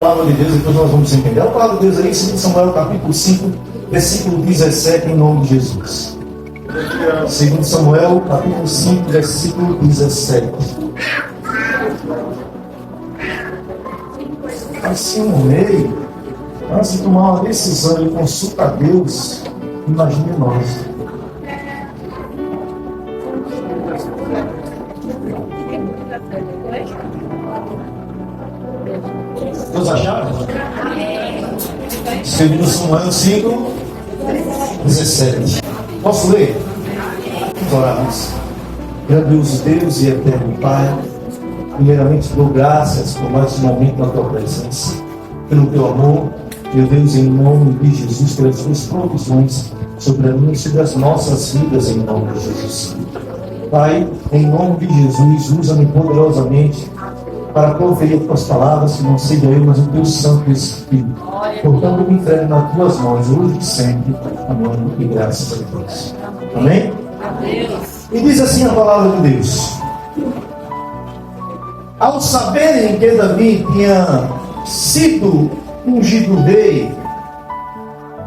A palavra de Deus, depois nós vamos entender. A palavra de Deus aí, 2 Samuel capítulo 5, versículo 17, em nome de Jesus. 2 Samuel capítulo 5, versículo 17. Assim, no meio, antes de tomar uma decisão e consulta a Deus, imagine nós. Todos acharam? 2 Samuel 5, 17. Posso ler? Vamos orar. Grandioso Deus e eterno Pai, primeiramente dou graças por mais um momento na tua presença, pelo teu amor, meu Deus, em nome de Jesus, pelas tuas provisões sobre a minha e sobre as nossas vidas, em nome de Jesus. Pai, em nome de Jesus, usa-me poderosamente para proferir as tuas palavras, que não seja eu, mas o teu Santo Espírito. Portanto, me entrego nas tuas mãos, hoje e sempre. Amém. E graças a Deus. Amém? E diz assim a palavra de Deus: ao saberem que Davi tinha sido ungido rei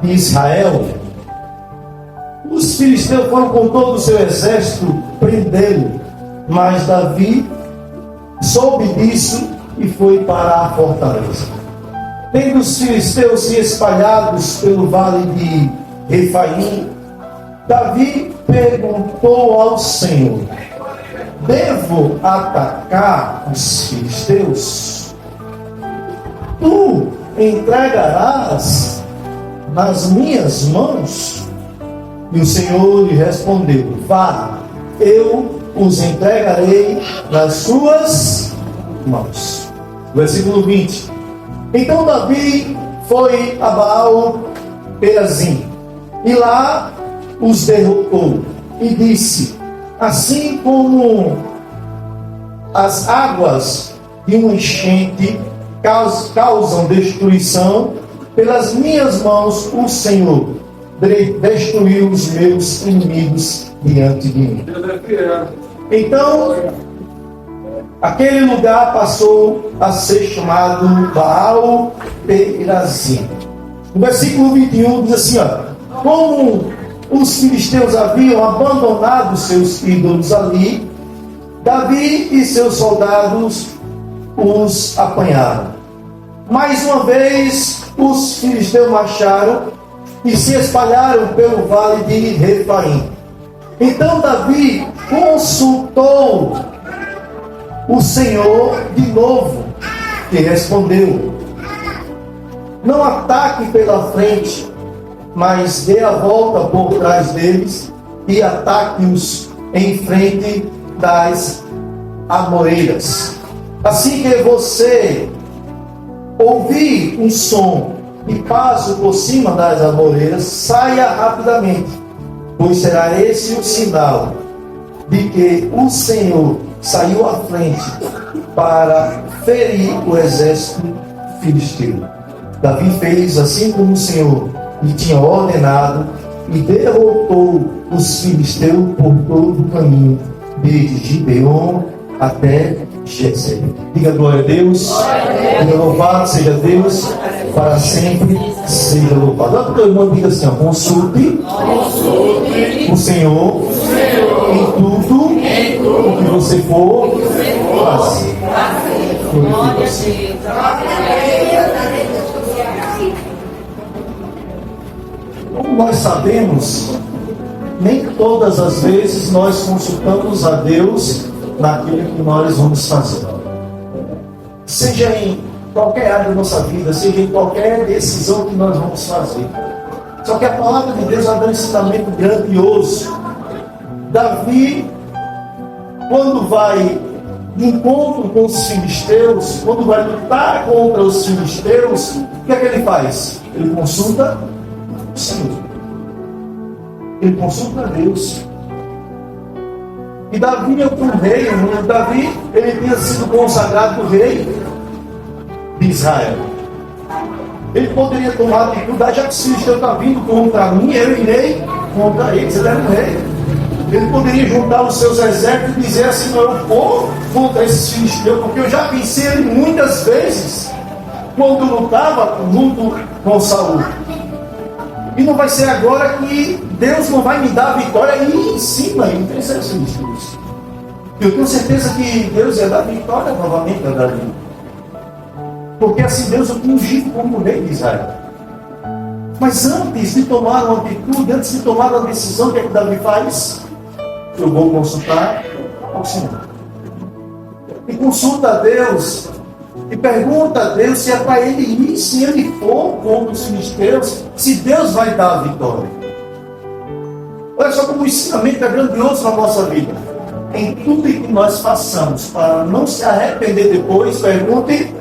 de Israel, os filisteus foram com todo o seu exército prendê-lo, mas Davi soube disso e foi para a fortaleza. Tendo os filisteus se espalhados pelo vale de Refaim, Davi perguntou ao Senhor: devo atacar os filisteus? Tu entregarás nas minhas mãos? E o Senhor lhe respondeu: vá, eu os entregarei nas suas mãos. Versículo 20. Então Davi foi a Baal-Perazim e lá os derrotou e disse: assim como as águas de uma enchente causam destruição, pelas minhas mãos o Senhor destruiu os meus inimigos diante de mim. Então, aquele lugar passou a ser chamado Baal-Perazim. No versículo 21 diz assim: como os filisteus haviam abandonado seus ídolos ali, Davi e seus soldados os apanharam. Mais uma vez, os filisteus marcharam e se espalharam pelo vale de Refaim. Então Davi consultou o Senhor de novo, que respondeu: não ataque pela frente, mas dê a volta por trás deles e ataque-os em frente das amoreiras. Assim que você ouvir um som e passo por cima das amoreiras, saia rapidamente, pois será esse o sinal de que o Senhor saiu à frente para ferir o exército filisteu. Davi fez assim como o Senhor lhe tinha ordenado e derrotou os filisteus por todo o caminho, desde Gibeon até Gezer. Diga glória a Deus. Diga louvado seja Deus, para sempre seja louvado. Olha para o teu irmão e diga assim: consulte o Senhor em tudo o que você for fazer. Como nós sabemos, nem todas as vezes nós consultamos a Deus naquilo que nós vamos fazer. Seja em qualquer área da nossa vida, seja em qualquer decisão que nós vamos fazer. Só que a palavra de Deus dá um ensinamento grandioso. Davi, quando vai de encontro com os filisteus, quando vai lutar contra os filisteus, o que é que ele faz? Ele consulta o Senhor. Ele consulta a Deus. E Davi é o rei. Davi, ele tinha sido consagrado rei de Israel. Ele poderia tomar a atitude: já que o filisteu está vindo contra mim, eu irei contra eles. Ele era um rei. Ele poderia juntar os seus exércitos e dizer assim: não, eu vou contra esses filisteus, porque eu já venci ele muitas vezes. quando lutava junto com Saul. E não vai ser agora que Deus não vai me dar a vitória aí em cima. É interessante isso. Eu tenho certeza que Deus ia dar vitória novamente a Davi. Porque assim Deus o ungiu como rei de Israel. Mas antes de tomar uma atitude, antes de tomar uma decisão, o que é que Davi faz? Eu vou consultar ao Senhor. E consulta a Deus. E pergunta a Deus se é para ele ir, se ele for contra os filisteus, se Deus vai dar a vitória. Olha só como o ensinamento é grandioso na nossa vida. Em tudo que nós façamos, para não se arrepender depois, pergunte: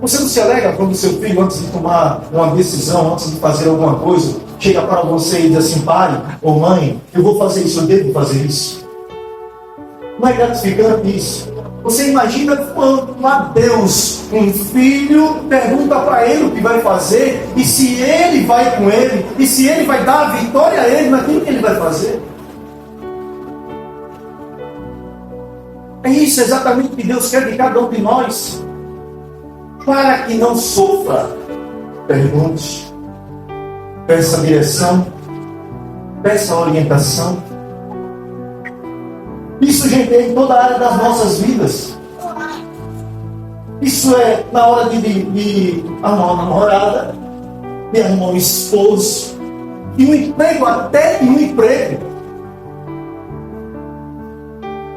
você não se alegra quando seu filho, antes de tomar uma decisão, antes de fazer alguma coisa, chega para você e diz assim: pai ou mãe, eu vou fazer isso, eu devo fazer isso? Não é gratificante isso? Você imagina quando a Deus, um filho, pergunta para ele o que vai fazer, e se ele vai com ele, e se ele vai dar a vitória a ele naquilo que ele vai fazer? É isso exatamente que Deus quer de cada um de nós. Para que não sofra, pergunte, peça direção, peça orientação. Isso, gente, é em toda a área das nossas vidas. Isso é na hora de arrumar uma namorada, de arrumar um esposo, e um emprego, até em um emprego.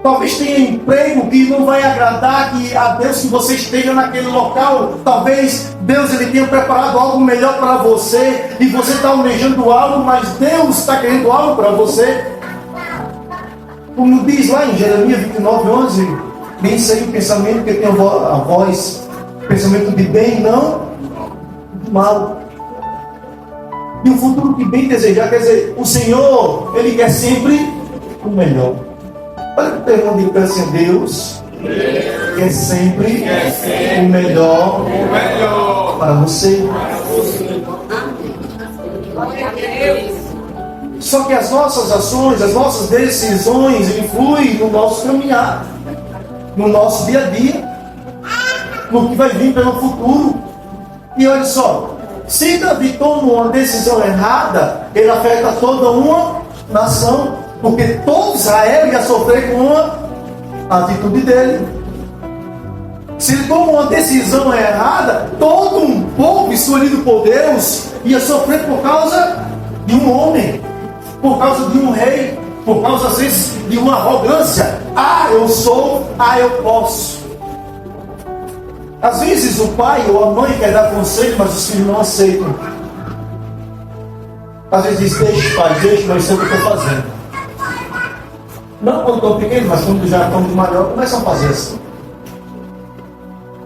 Talvez tenha emprego que não vai agradar a Deus que você esteja naquele local. Talvez Deus ele tenha preparado algo melhor para você, e você está almejando algo, mas Deus está querendo algo para você. Como diz lá em Jeremias 29:11, nem sei o pensamento que tem a voz, pensamento de bem, não de mal. E o futuro que bem desejar, quer dizer, o Senhor, Ele quer sempre o melhor. Olha o termo de assim, Deus quer sempre o melhor para você. Só que as nossas ações, as nossas decisões influem no nosso caminhar, no nosso dia a dia, no que vai vir pelo futuro. E olha só, se Davi toma uma decisão errada, ele afeta toda uma nação, porque todo Israel ia sofrer com a atitude dele. Se ele toma uma decisão errada, todo um povo escolhido por Deus ia sofrer por causa de um homem, por causa de um rei, por causa às vezes de uma arrogância. Eu sou, eu posso. Às vezes o pai ou a mãe quer dar conselho, mas os filhos não aceitam. Às vezes diz: deixa pai, deixa, mas sei o que eu estou fazendo. Não quando estão pequenos, mas quando já estão de maior, começam a fazer assim.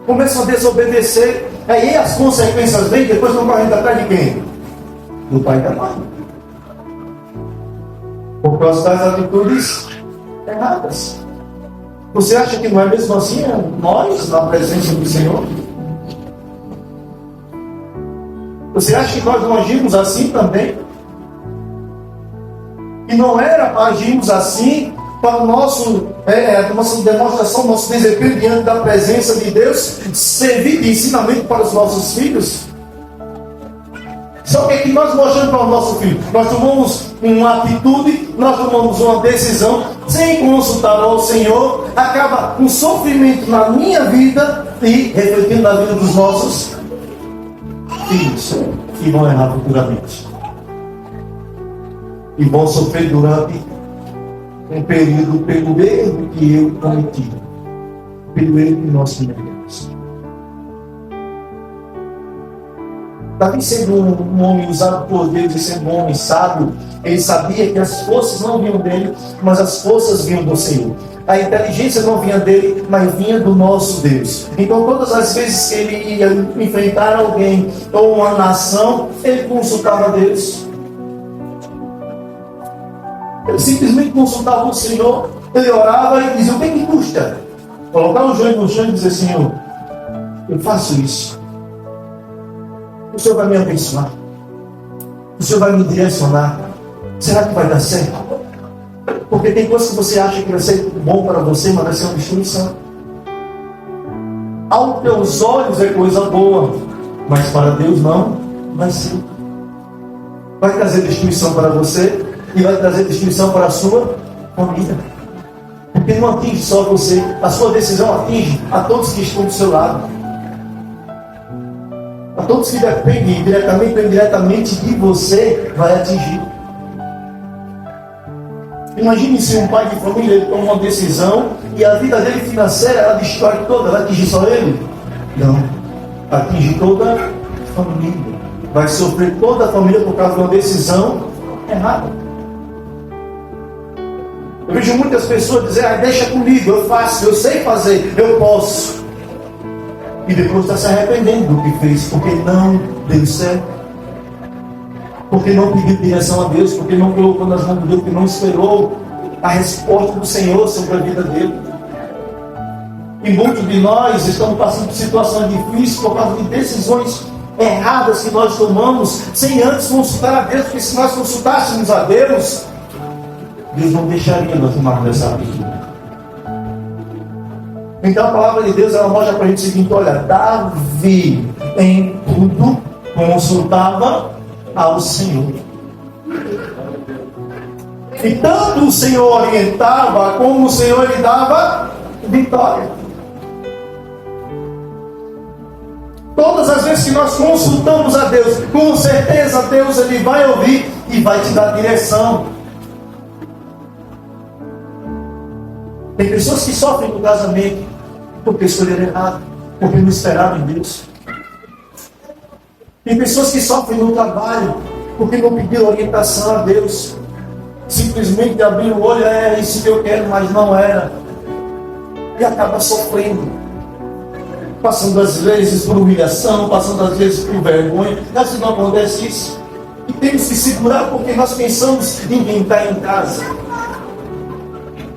Começam a desobedecer. Aí as consequências vêm, depois vão correndo atrás de quem? Do pai e da mãe. Por causa das atitudes erradas. Você acha que não é mesmo assim nós, na presença do Senhor? Você acha que nós não agimos assim também? E não era para agirmos assim para a nossa demonstração, nosso desempenho diante da presença de Deus, servir de ensinamento para os nossos filhos? Só que nós mostramos para o nosso filho, nós tomamos uma atitude, nós tomamos uma decisão sem consultar ao Senhor, acaba um sofrimento na minha vida e refletindo na vida dos nossos filhos, que vão errar futuramente e vão sofrer durante um período pelo erro que eu cometi, pelo erro que nós cometemos. Davi, sendo um homem usado por Deus e sendo um homem sábio, ele sabia que as forças não vinham dele, mas as forças vinham do Senhor. A inteligência não vinha dele, mas vinha do nosso Deus. Então, todas as vezes que ele ia enfrentar alguém ou uma nação, ele consultava Deus. Ele simplesmente consultava o Senhor, ele orava e dizia: o que me custa? Colocar o joelho no chão e dizer: Senhor, eu faço isso. O Senhor vai me abençoar. O Senhor vai me direcionar. Será que vai dar certo? Porque tem coisas que você acha que vai ser bom para você, mas vai ser uma destruição. Aos teus olhos é coisa boa, mas para Deus não vai ser. Vai trazer destruição para você e vai trazer destruição para a sua família. Porque não atinge só você, a sua decisão atinge a todos que estão do seu lado. A todos que dependem diretamente ou indiretamente de você, vai atingir. Imagine se um pai de família ele toma uma decisão e a vida dele financeira ela destrói toda, vai atingir só ele? Não. Atinge toda a família. Vai sofrer toda a família por causa de uma decisão errada. Eu vejo muitas pessoas dizer, deixa comigo, eu faço, eu sei fazer, eu posso. E depois está se arrependendo do que fez, porque não deu certo. Porque não pediu direção a Deus, porque não colocou nas mãos de Deus, porque não esperou a resposta do Senhor sobre a vida dele. E muitos de nós estamos passando por situações difíceis por causa de decisões erradas que nós tomamos, sem antes consultar a Deus, porque se nós consultássemos a Deus, Deus não deixaria nós tomarmos essa atitude. Então a palavra de Deus ela mostra para a gente o seguinte: olha, Davi em tudo consultava ao Senhor. E tanto o Senhor orientava, como o Senhor lhe dava vitória. Todas as vezes que nós consultamos a Deus, com certeza Deus ele vai ouvir e vai te dar direção. Tem pessoas que sofrem no casamento porque escolheram errado, porque não esperaram em Deus. Tem pessoas que sofrem no trabalho porque não pediram orientação a Deus. Simplesmente abriram o olho, é isso que eu quero, mas não era. E acaba sofrendo. Passando às vezes por humilhação, passando às vezes por vergonha. Mas não acontece isso. E temos que segurar porque nós pensamos em quem está em casa.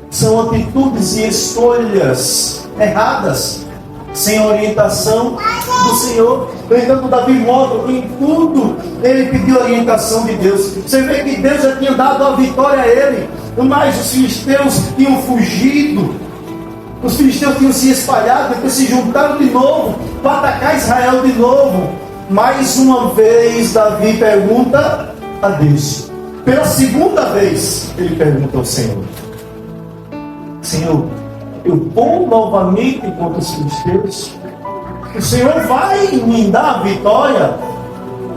São atitudes e escolhas erradas, sem orientação do Senhor. No entanto, Davi mostra que em tudo ele pediu orientação de Deus. Você vê que Deus já tinha dado a vitória a ele, mas os filisteus tinham fugido, os filisteus tinham se espalhado, depois se juntaram de novo para atacar Israel de novo. Mais uma vez Davi pergunta a Deus. Pela segunda vez ele pergunta ao Senhor: Senhor, eu vou novamente contra os filisteus? O Senhor vai me dar a vitória?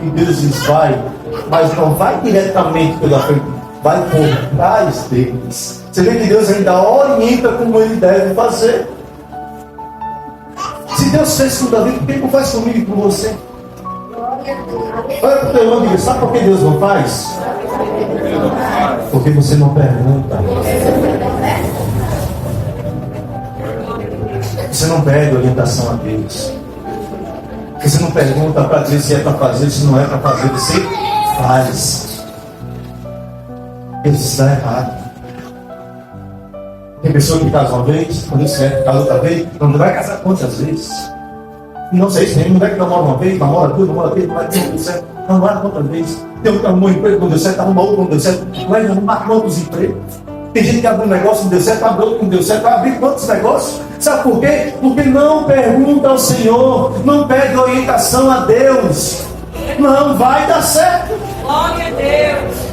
E Deus diz: vai, mas não vai diretamente pela frente, vai por trás deles. Você vê que Deus ainda orienta como ele deve fazer. Se Deus fez com Davi, por que não faz comigo e com você? Olha para o teu irmão e diga: sabe por que Deus não faz? Porque você não pergunta. Você não pede orientação a Deus. Você não pergunta para dizer se é para fazer, se não é para fazer. Você faz. Deus está errado. Tem pessoa que casa uma vez, não deu certo, casa outra vez, não vai casar quantas vezes? Não sei se tem mulher que namora uma vez, namora duas, namora três, namora não deu certo, namora quantas vezes? Tem um que arrumou um emprego, não deu certo, arrumou outro, não deu certo, vai arrumar quantos empregos? Tem gente que abriu um negócio, não deu certo, abriu outro, não deu certo, vai abrir quantos negócios? Sabe por quê? Porque não pergunta ao Senhor, não pede orientação a Deus. Não vai dar certo. Glória a Deus.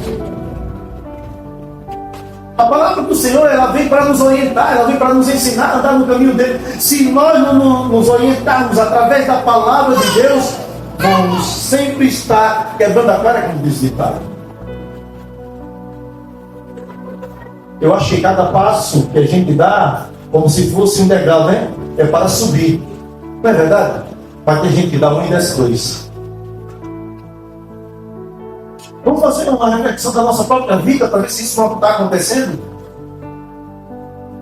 A palavra do Senhor, ela vem para nos orientar, ela vem para nos ensinar a andar no caminho dele. Se nós não nos orientarmos através da palavra de Deus, vamos sempre estar quebrando a cara, como diz o ditado. Eu acho que cada passo que a gente dá, como se fosse um degrau, né? É para subir. Não é verdade? Para que a gente dá um e desce dois. Vamos fazer uma reflexão da nossa própria vida para ver se isso não está acontecendo?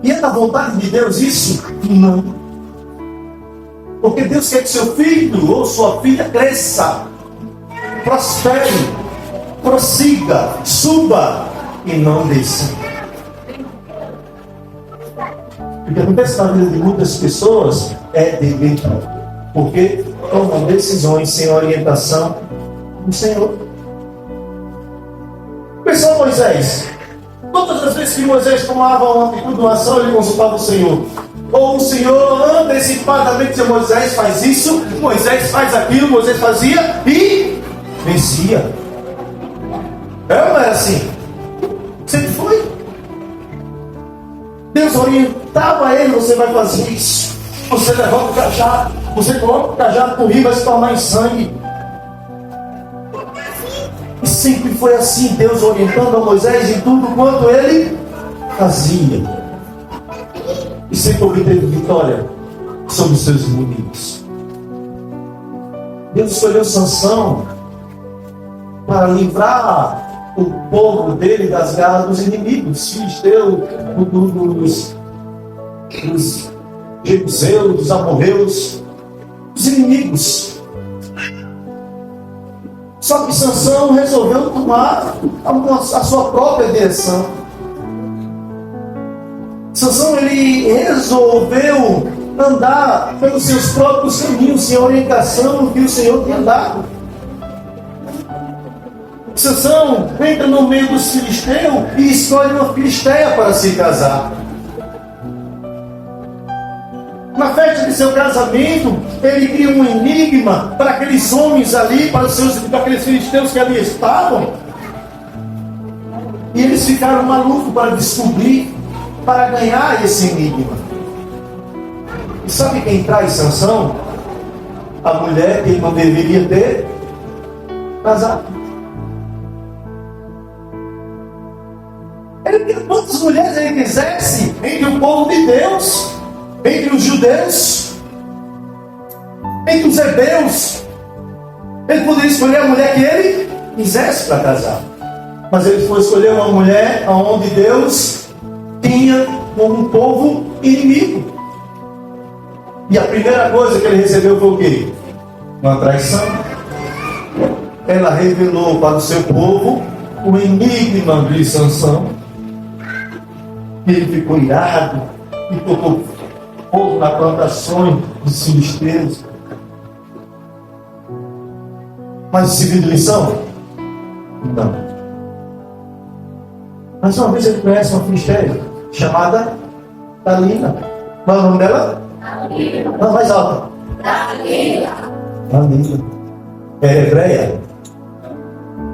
E é da vontade de Deus isso? Não. Porque Deus quer que seu filho ou sua filha cresça, prospere, prossiga, suba e não desça. O que acontece na vida de muitas pessoas é deleito, porque tomam decisões sem orientação do Senhor. Pensou Moisés. Todas as vezes que Moisés tomava uma atitude, uma ação, ele consultava o Senhor. Ou o Senhor antecipadamente dizia: Moisés faz isso, Moisés faz aquilo, Moisés fazia e vencia. É ou não é assim? Sempre foi. Deus orientava ele: você vai fazer isso, você levanta o cajado, você coloca o cajado no rio, vai se tornar em sangue. E sempre foi assim, Deus orientando a Moisés em tudo quanto ele fazia. E sempre obteve vitória sobre os seus inimigos. Deus escolheu Sansão para livrar o povo dele das garras dos inimigos, filisteus, dos jebuseus, dos amorreus, dos inimigos. Só que Sansão resolveu tomar a sua própria direção. Sansão, ele resolveu andar pelos seus próprios caminhos, sem a orientação que o Senhor tinha dado. Sansão entra no meio dos filisteus e escolhe uma filisteia para se casar. Na festa de seu casamento, ele cria um enigma para aqueles homens ali, para aqueles filisteus que ali estavam. E eles ficaram malucos para descobrir, para ganhar esse enigma. E sabe quem traz Sansão? A mulher que ele não deveria ter casado. Ele queria quantas mulheres ele quisesse entre o povo de Deus, entre os judeus, entre os hebreus. Ele poderia escolher a mulher que ele quisesse para casar. Mas ele foi escolher uma mulher onde Deus tinha como um povo inimigo. E a primeira coisa que ele recebeu foi o quê? Uma traição. Ela revelou para o seu povo o enigma de Sansão. Ele ficou irado e tocou fogo nas plantações dos filisteus. Mas serviu de lição? Não. Mais uma vez ele conhece uma filisteia chamada Dalila. Qual é o nome dela? Dalila. Não, mais alta. Dalila. Dalila. É hebreia?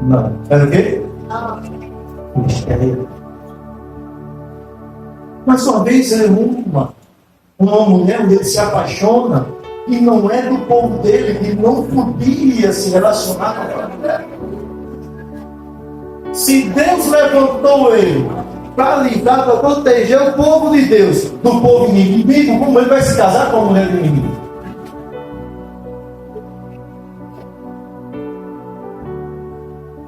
Não. Era o quê? Filisteia. Mais uma vez ele é uma mulher onde ele se apaixona e não é do povo dele, que não podia se relacionar com aquela mulher. Se Deus levantou ele para livrar, para proteger o povo de Deus do povo inimigo, como ele vai se casar com a mulher do inimigo?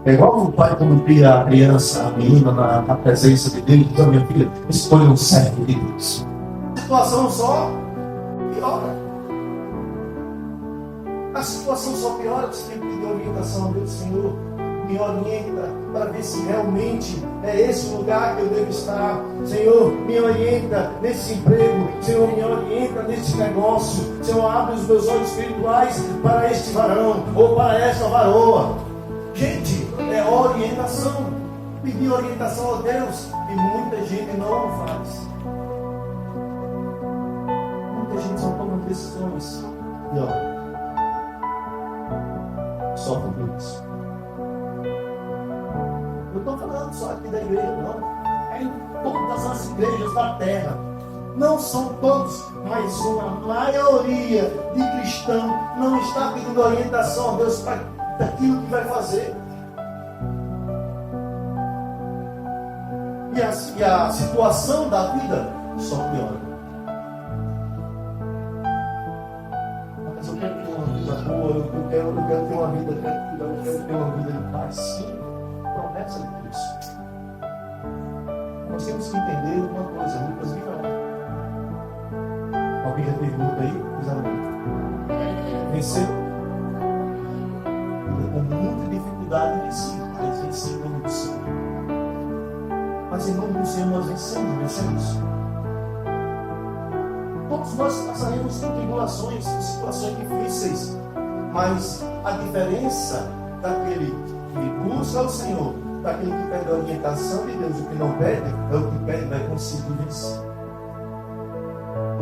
É igual o pai quando cria a criança, a menina, na presença de Deus, diz: minha filha, escolha um servo de Deus. A situação só piora. A situação só piora. Você tem que pedir orientação a Deus: Senhor, me orienta para ver se realmente é esse lugar que eu devo estar. Senhor, me orienta nesse emprego. Senhor, me orienta nesse negócio. Senhor, abre os meus olhos espirituais para este varão ou para esta varoa. Gente, é orientação. Pedir orientação a Deus, e muita gente não faz. Muita gente só toma decisões e sofre por isso. Eu estou falando só aqui da igreja, não. É em todas as igrejas da terra. Não são todos, mas uma maioria de cristãos não está pedindo orientação a Deus para daquilo que vai fazer. E a situação da vida só piora. Mas eu quero ter uma vida boa, eu quero ter uma vida tranquila, eu quero ter uma vida de paz. Sim, promessa de Deus. Nós temos que entender uma coisa: Lucas virá. Alguém já teve luta aí? Diz amém. Venceu? Com muita dificuldade venci, mas venci em nome do Senhor. Mas em nome do Senhor nós vencemos. Todos nós passaremos por tribulações, por situações difíceis, mas a diferença daquele que busca o Senhor, daquele que pede a orientação de Deus, o que não pede, é o que pede vai conseguir vencer.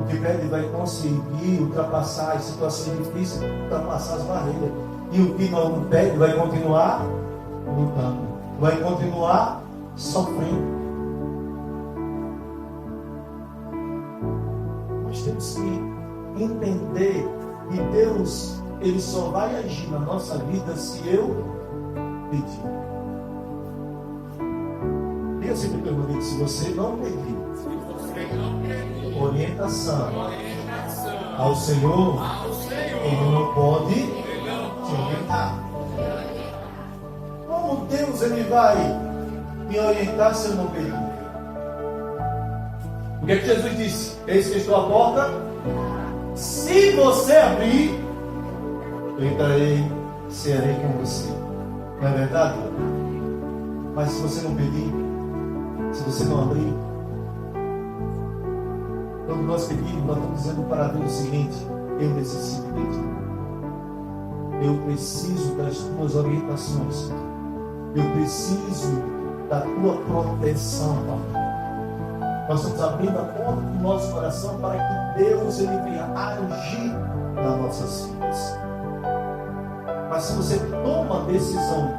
O que pede vai conseguir ultrapassar as situações difíceis, ultrapassar as barreiras. E o que não pede vai continuar lutando, vai continuar sofrendo. Nós temos que entender que Deus, Ele só vai agir na nossa vida se eu pedir. Diga sempre que eu vou dizer, se você não pedir orientação ao Senhor, Ele não pode te orientar. Como Deus Ele vai me orientar se eu não pedir? O que é que Jesus disse? Eis que estou à porta. Se você abrir, eu entrarei, serei com você. Não é verdade? Mas se você não pedir, se você não abrir, quando nós pedimos, nós estamos dizendo para Deus o seguinte: eu necessito de ti. Eu preciso das tuas orientações. Eu preciso da tua proteção, Pai. Nós estamos abrindo a porta do nosso coração para que Deus Ele venha agir nas nossas vidas. Mas se você toma a decisão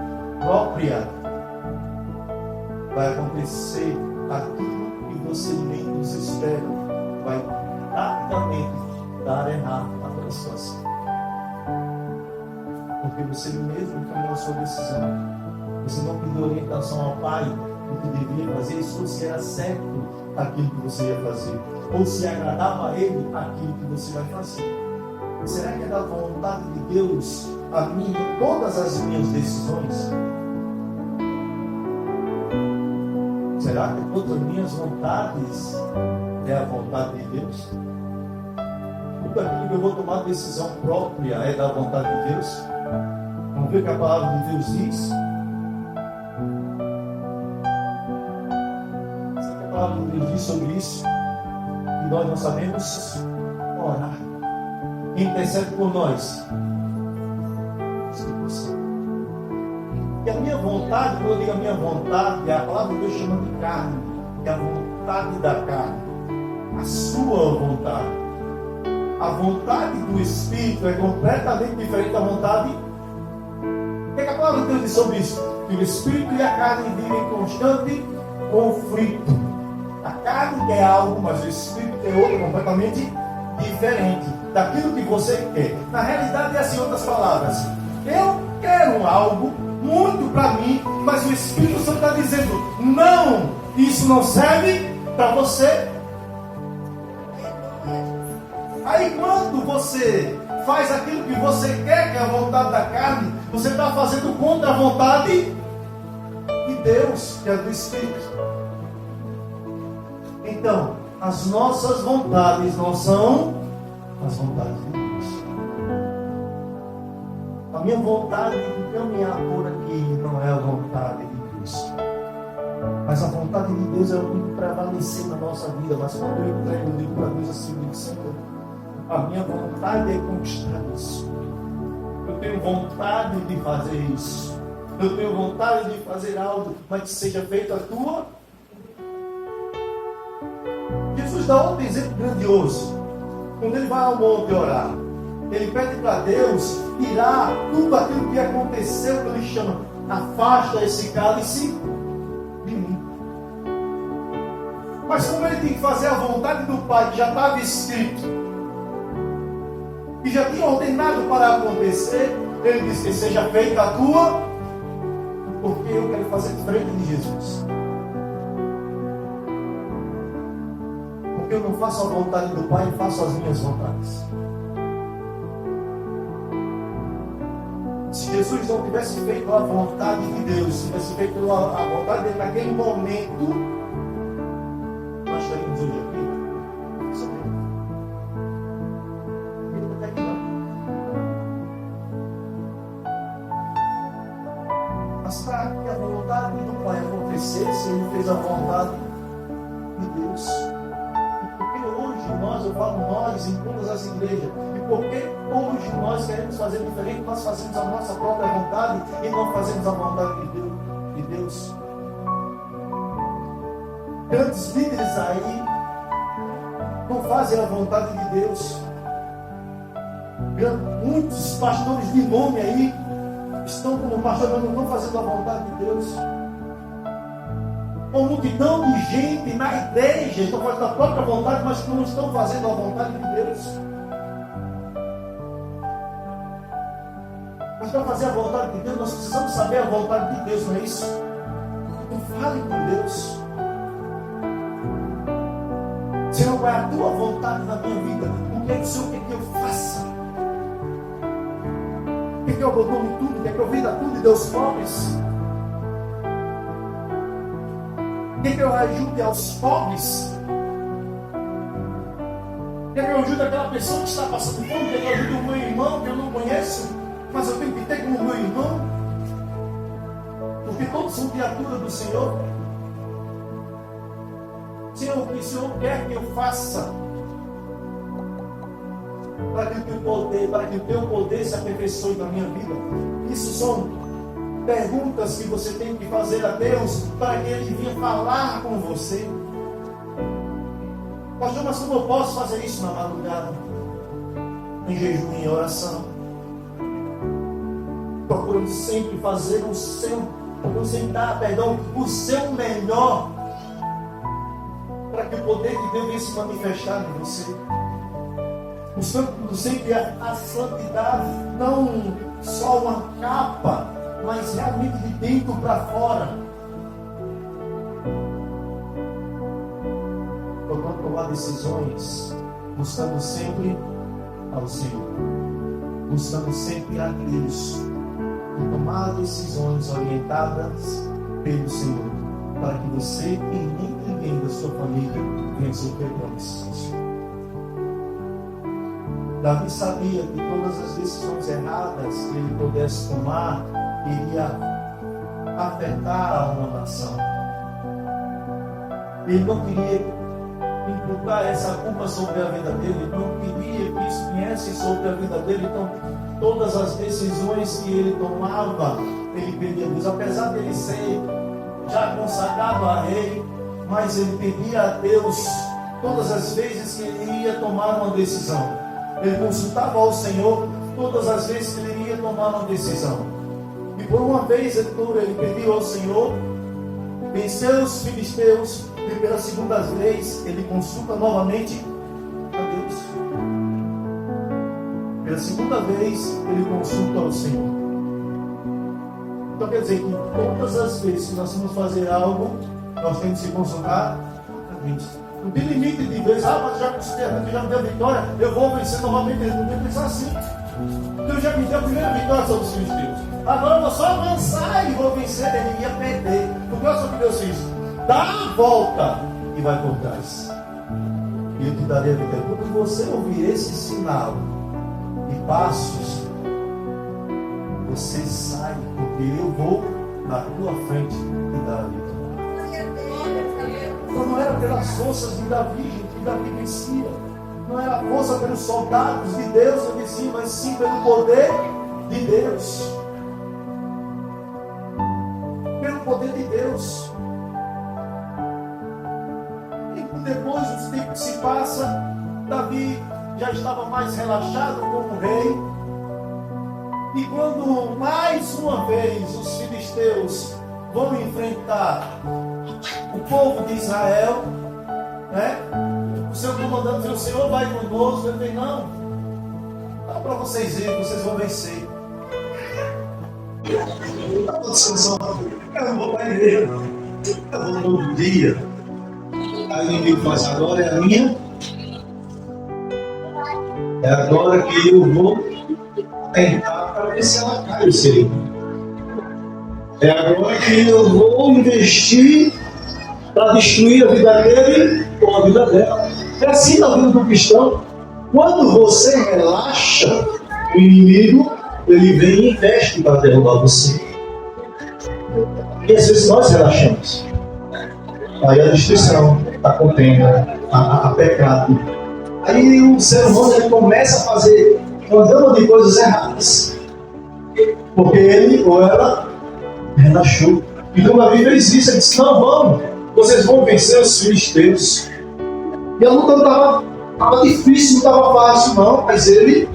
própria, vai acontecer aquilo que você menos espera. Vai rapidamente dar errado na tua situação. Porque você mesmo tomou a sua decisão. Você não pediu orientação ao Pai do que deveria fazer, ou se era certo aquilo que você ia fazer, ou se agradava a Ele aquilo que você vai fazer. Será que é da vontade de Deus a mim em todas as minhas decisões? Será que todas as minhas vontades é a vontade de Deus? Tudo aquilo que eu vou tomar decisão própria é da vontade de Deus? Vamos ver o que a palavra de Deus diz? Sabe o que a palavra de Deus diz sobre isso? Que nós não sabemos orar. Intercede por nós. E a minha vontade, quando eu digo a minha vontade, a palavra de Deus chama de carne, é a vontade da carne, a sua vontade. A vontade do Espírito é completamente diferente da vontade. O que a palavra de Deus diz sobre isso? Que o Espírito e a carne vivem em constante conflito. A carne quer algo, mas o Espírito quer outro completamente diferente daquilo que você quer. Na realidade é assim, outras palavras. Eu quero algo muito para mim, mas o Espírito Santo está dizendo: não, isso não serve para você. Aí quando você faz aquilo que você quer, que é a vontade da carne, você está fazendo contra a vontade de Deus, que é do Espírito. Então, as nossas vontades não são as vontades de Deus. A minha vontade de caminhar por aqui não é a vontade de Deus. Mas a vontade de Deus é o que prevalecer na nossa vida. Mas quando eu entrego, eu digo para Deus assim: Senhor, a minha vontade é conquistar isso. Eu tenho vontade de fazer isso. Eu tenho vontade de fazer algo, mas que seja feita a tua. Jesus dá outro exemplo grandioso. Quando ele vai ao monte orar, ele pede para Deus tirar tudo aquilo que aconteceu, que ele chama: afasta esse cálice de mim. Mas como ele tem que fazer a vontade do Pai, que já estava escrito, que já tinha ordenado para acontecer, ele disse: que seja feita a tua, porque eu quero fazer diferente de Jesus. Porque eu não faço a vontade do Pai, eu faço as minhas vontades. Se Jesus não tivesse feito a vontade de Deus, se tivesse feito a vontade dele naquele momento, nós estaríamos hoje aqui. Mas para que a vontade do Pai acontecesse, ele fez a vontade de Deus. E porque hoje nós, eu falo nós, em todas as igrejas, e porque hoje nós queremos fazer diferente, nós fazemos a nossa própria vontade e não fazemos a vontade de Deus. Grandes líderes aí não fazem a vontade de Deus. Muitos pastores de nome aí estão como pastor, mas não estão fazendo a vontade de Deus. Uma multidão de gente na igreja estão fazendo a própria vontade, mas não estão fazendo a vontade de Deus. Mas para fazer a vontade de Deus, nós precisamos saber a vontade de Deus, não é isso? Então fale com Deus. Senhor, qual é a tua vontade na minha vida? O que é que o Senhor quer que eu faça? Quer que eu abandone tudo? Quer que eu venda tudo e dê aos pobres? Quer que eu ajude aos pobres? Quer que eu ajude aquela pessoa que está passando fome? Quer que eu ajude o meu irmão que eu não conheço, mas eu tenho que ter como meu irmão? Porque todos são criaturas do Senhor. Senhor, o que o Senhor quer que eu faça? Para que o teu poder se aperfeiçoe na minha vida. Isso são perguntas que você tem que fazer a Deus para que Ele venha falar com você. Pastor, mas como eu posso fazer isso na madrugada? Em jejum e em oração. Procurando sempre fazer o seu melhor, para que o poder de Deus venha se manifestar em você. Buscando sempre a santidade, não só uma capa, mas realmente de dentro para fora. Procurando tomar decisões, buscando sempre ao Senhor, buscando sempre a Deus, e tomar decisões orientadas pelo Senhor, para que você e nem ninguém da sua família venha sofrer consequências. Davi sabia que todas as decisões erradas que ele pudesse tomar iria afetar uma nação. Ele não queria imputar essa culpa sobre a vida dele, ele não queria que isso viesse sobre a vida dele. Então, todas as decisões que ele tomava, ele pedia a Deus, apesar de ele ser já consagrado a rei, mas ele pedia a Deus todas as vezes que ele ia tomar uma decisão. Ele consultava ao Senhor todas as vezes que ele ia tomar uma decisão. E por uma vez ele pediu ao Senhor, venceu os filisteus, e pela segunda vez ele consulta novamente a Deus. Pela segunda vez ele consulta ao Senhor. Então quer dizer que todas as vezes que nós vamos fazer algo, nós temos que consultar a Deus. Não tem limite de vezes, mas já considerei, já me deu vitória, eu vou vencer novamente. Ele não tem que pensar assim. Deus já me deu a primeira vitória sobre os filisteus. Agora eu vou só avançar e vou vencer. Ele ia perder. Porque olha só o que Deus fez: dá a volta e vai por trás. E eu te darei a vitória. Quando você ouvir esse sinal de passos, você sai, porque eu vou na tua frente e dar a vitória. Então não era pelas forças de Davi, que Davi vencia. Não era a força pelos soldados de Deus que vencia, mas sim pelo poder de Deus. Pelo poder de Deus. E depois do tempo que se passa, Davi já estava mais relaxado como rei. E quando mais uma vez os filisteus vão enfrentar o povo de Israel, né? O seu comandante falou: o Senhor vai conosco. Ele falou: não, dá para vocês verem, vocês vão vencer. Eu não vou para a igreja, eu vou todo dia. Aí o inimigo faz: agora é a minha, é agora que eu vou tentar para ver se ela cai, o Senhor. É agora que eu vou investir para destruir a vida dele ou a vida dela. É assim na vida do cristão. Quando você relaxa, o inimigo, ele vem e investe para derrubar você. E às vezes nós relaxamos. Aí a destruição, a contenda, a pecado. Aí o ser humano ele começa a fazer uma gama de coisas erradas. Porque ele ou ela relaxou. Então Davi fez isso. Ele disse: não, vamos. Vocês vão vencer os filisteus. E a luta estava Estava difícil, não estava fácil não, mas ele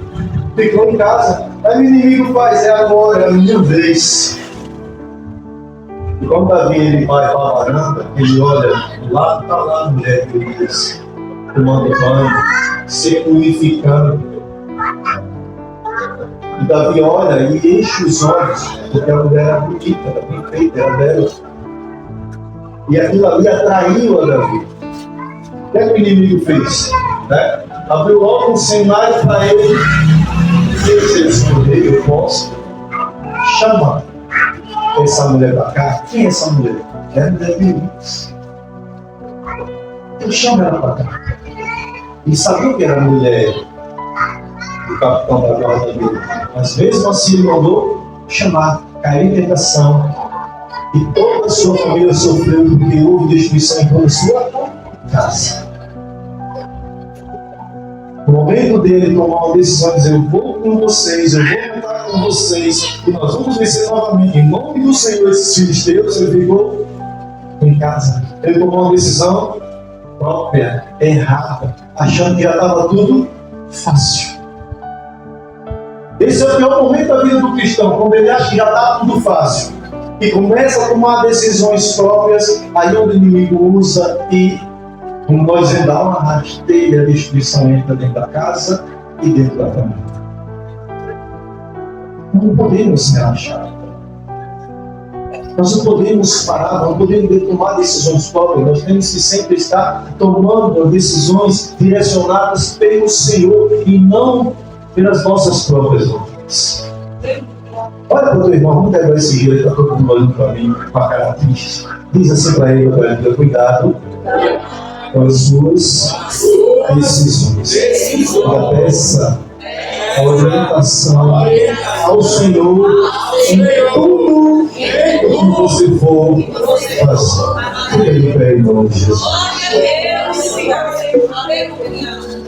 ficou em casa. Aí o inimigo faz, agora, é a minha vez. E quando Davi ele vai para a varanda, ele olha, lá está lá a mulher de Elias, tomando banho, se purificando. E Davi olha e enche os olhos, porque a mulher era bonita, era bem feita, era bela. E aquilo ali atraiu a Davi. O que é que o inimigo fez? Né? Abriu logo um cenário para ele. Se ele escolher, eu posso. Chama essa mulher para cá. Quem é essa mulher? É a mulher de Elias. Eu chamo ela para cá. E sabia que era a mulher do capitão da guarda dele. Mas mesmo assim ele mandou chamar, caiu em tentação. E toda a sua família sofreu porque houve destruição em toda a sua casa. No momento dele tomar uma decisão, dizer, eu vou com vocês, eu vou lutar com vocês, e nós vamos vencer novamente. Em nome do Senhor, esses filisteus, ele ficou em casa. Ele tomou uma decisão própria, errada, achando que já estava tudo fácil. Esse é o pior momento da vida do cristão, quando ele acha que já está tudo fácil. E começa a tomar decisões próprias, aí onde o inimigo usa e, como nós vemos, dá uma rasteira, a destruição entra dentro da casa e dentro da família. Não podemos relaxar. Nós não podemos parar, não podemos tomar decisões próprias. Nós temos que sempre estar tomando decisões direcionadas pelo Senhor e não pelas nossas próprias vontades. Olha para o teu irmão, vamos pegar esse dia, está todo mundo olhando para mim, com a cara triste. Diz assim para ele, cuidado com as suas decisões. Peça a orientação ao Senhor em tudo que você for fazer. Fica de pé em nome de Jesus. Glória a Deus.